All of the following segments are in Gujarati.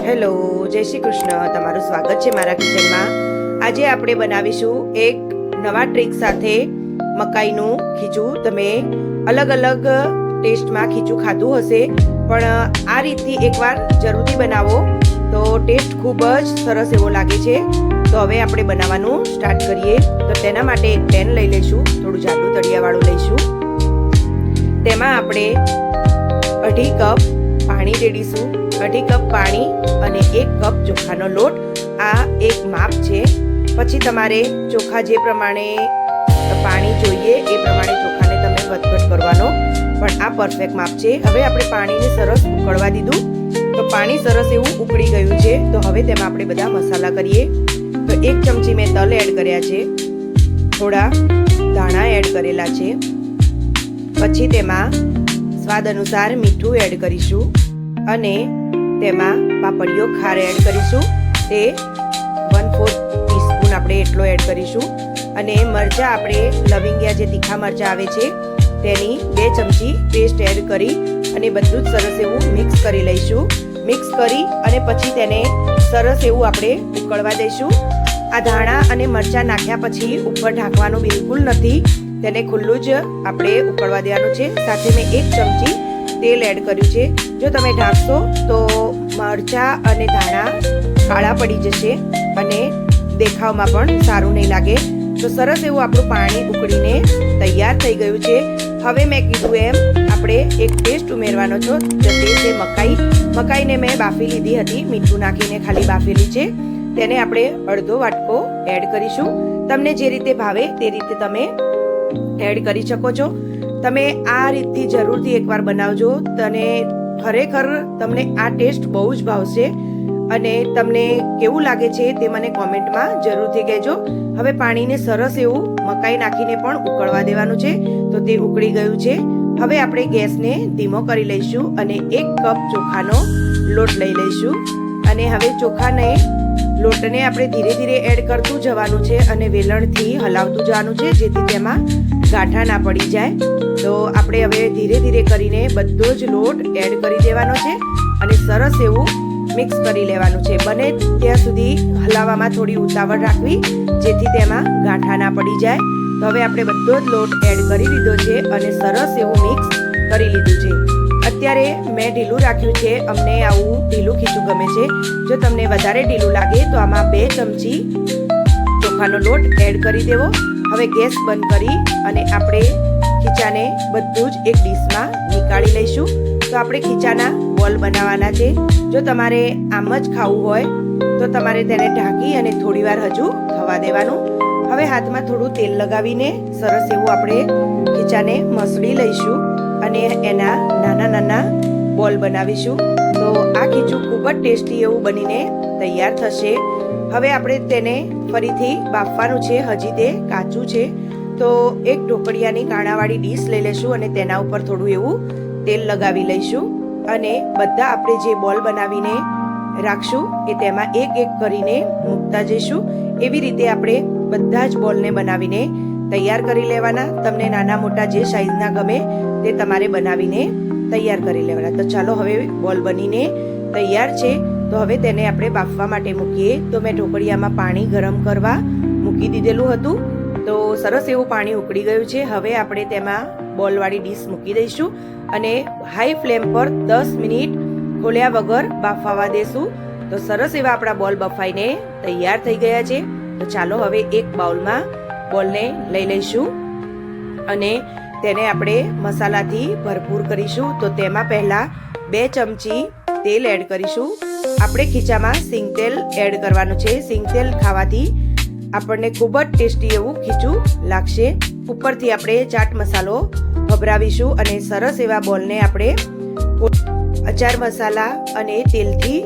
હેલો, જય શ્રી કૃષ્ણ. તમારું સ્વાગત છે મારા કિચનમાં. આજે આપણે બનાવીશું એક નવા ટ્રીક સાથે મકાઈનું ખીચું. તમે અલગ અલગ ટેસ્ટમાં ખીચું ખાધું હશે, પણ આ રીતથી એકવાર જરૂરથી બનાવો તો ટેસ્ટ ખૂબ જ સરસ એવો લાગે છે. તો હવે આપણે બનાવવાનું સ્ટાર્ટ કરીએ. તો તેના માટે એક પેન લઈ લઈશું, થોડું જાડું તળિયાવાળું લઈશું. તેમાં આપણે 2.5 કપ પાણી રેડીશું. 2.5 કપ પાણી અને 1 કપ ચોખાનો લોટ, આ એક માપ છે. પછી તમારે ચોખા જે પ્રમાણે પાણી જોઈએ એ પ્રમાણે ચોખાને તમે વધઘટ કરવાનો, પણ આ પરફેક્ટ માપ છે. હવે આપણે પાણીને સરસ ઉકળવા દીધું, તો પાણી સરસ એવું ઉકળી ગયું છે. તો હવે તેમાં આપણે બધા મસાલા કરીએ. તો 1 ચમચી મેં તલ એડ કર્યા છે, થોડા ધાણા એડ કરેલા છે. પછી તેમાં સ્વાદ અનુસાર મીઠું એડ કરીશું અને તેમાં પાપડીયો ખાર એડ કરીશું. તે 1/4 ટીસ્પૂન આપણે એટલો એડ કરીશું. અને મરચાં આપણે લવિંગિયા જે તીખા મરચાં આવે છે તેની 2 ચમચી પેસ્ટ એડ કરી અને બધું જ સરસ એવું મિક્સ કરી લઈશું. મિક્સ કરી અને પછી તેને સરસ એવું આપણે ઉકળવા દઈશું. આ ધાણા અને મરચાં નાખ્યા પછી ઉપર ઢાંકવાનું બિલકુલ નથી, તેને ખુલ્લું જ આપણે ઉકળવા દેવાનું છે. સાથે મેં 1 ચમચી તેલ એડ કર્યું છે. જો તમે ઢાંકશો તો મરચાં અને ધાણા કાળા પડી જશે અને દેખાવમાં પણ સારું નહીં લાગે. તો સરસ એવું આપણું પાણી ઉકળીને તૈયાર થઈ ગયું છે. હવે મેં કીધું એમ આપણે એક ટેસ્ટ ઉમેરવાનો છો, તે છે મકાઈને મેં બાફી લીધી હતી, મીઠું નાખીને ખાલી બાફેલી છે. તેને આપણે અડધો વાટકો એડ કરીશું. તમને જે રીતે ભાવે તે રીતે તમે એડ કરી શકો છો. તમે આ રીતથી જરૂરથી એકવાર બનાવજો. ખરેખર તમને આ ટેસ્ટ બહુ જ ભાવશે અને તમને કેવું લાગે છે તે મને કોમેન્ટમાં જરૂરથી કહેજો. હવે પાણીને સરસ એવું મકાઈ નાખીને પણ ઉકળવા દેવાનું છે. તો તે ઉકળી ગયું છે. હવે આપણે ગેસને ધીમો કરી લઈશું અને 1 કપ ચોખાનો લોટ લઈ લઈશું. અને હવે ચોખાને લોટને આપણે ધીરે ધીરે એડ કરતું જવાનું છે અને વેલણથી હલાવતું જવાનું છે, જેથી તેમાં ગાંઠા ના પડી જાય. તો આપણે હવે ધીરે ધીરે કરીને બધો જ લોટ એડ કરી દેવાનો છે અને સરસ એવું મિક્સ કરી લેવાનું છે. બને ત્યાં સુધી હલાવવામાં થોડી ઉતાવળ રાખવી, જેથી તેમાં ગાંઠા ના પડી જાય. તો હવે આપણે બધો જ લોટ એડ કરી લીધો છે અને સરસ એવું મિક્સ કરી લીધું છે. અત્યારે મેં ઢીલું રાખ્યું છે, અમને આવું ઢીલું ખીચું ગમે છે. જો તમને વધારે ઢીલું લાગે તો આમાં 2 ચમચી ચોખાનો લોટ એડ કરી દેવો. હવે ગેસ બંધ કરી અને આપણે ખીચાને બધું જ એક ડીશમાં નીકાળી લઈશું. તો આપણે ખીચાના બોલ બનાવવાના છે. જો તમારે આમ જ ખાવું હોય તો તમારે તેને ઢાંકી અને થોડી વાર હજુ થવા દેવાનું. હવે હાથમાં થોડું તેલ લગાવીને સરસ એવું આપણે ખીચાને મસળી લઈશું અને એના નાના નાના બોલ બનાવીશું. તો આ ખીચું ખૂબ જ ટેસ્ટી એવું બનીને તૈયાર થશે. હવે આપણે તેને ફરીથી બાફવાનું છે, હજી તે કાચું છે. તો એક ઢોકળિયાની કાણાવાળી ડીશ લઈ લઈશું અને તેના ઉપર થોડું એવું તેલ લગાવી લઈશું અને બધા આપણે જે બોલ બનાવીને રાખશું એ તેમાં એક એક કરીને મૂકતા જઈશું. એવી રીતે આપણે બધા જ બોલને બનાવીને તૈયાર કરી લેવાના. તમને નાના મોટા જે સાઈઝના ગમે તે તમારે બનાવીને તૈયાર કરી લેવાના. તો ચાલો, હવે બોલ બનીને તૈયાર છે. તો હવે તેને આપણે બાફવા માટે મૂકીએ. તો મેં ઢોકળિયામાં પાણી ગરમ કરવા મૂકી દીધેલું હતું. તો સરસ એવું પાણી ઉકળી ગયું છે. હવે આપણે તેમાં બોલવાળી ડીશ મૂકી દઈશું અને હાઈ ફ્લેમ પર 10 મિનિટ ખોલ્યા વગર બાફવા દેશું. તો સરસ એવા આપણા બોલ બફાઈને તૈયાર થઈ ગયા છે. તો ચાલો હવે એક બાઉલમાં બોલને લઈ લઈશું અને તેને આપણે મસાલાથી ભરપૂર કરીશું. તો તેમાં પહેલા 2 ચમચી તેલ એડ કરીશું. આપણે ખીચામાં સિંગ તેલ એડ કરવાનું છે. સિંગ તેલ ખાવાથી આપણને ખૂબ જ ટેસ્ટી એવું ખીચું લાગશે. ઉપરથી આપણે ચાટ મસાલો ભભરાવીશું અને સરસ એવા બોલને આપણે અચાર મસાલા અને તેલથી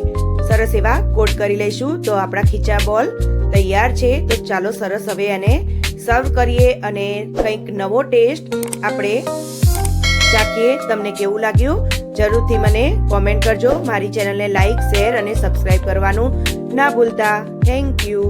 સરસ એવા કોટ કરી લઈશું. તો આપણા ખીચા બોલ તૈયાર છે. તો ચાલો સરસ હવે એને સર્વ કરીએ અને કંઈક નવો ટેસ્ટ આપણે ચાખીએ. તમને કેવું લાગ્યું જરૂરથી મને કોમેન્ટ કરજો. મારી ચેનલને લાઈક, શેર અને સબસ્ક્રાઈબ કરવાનું ના ભૂલતા. Thank you.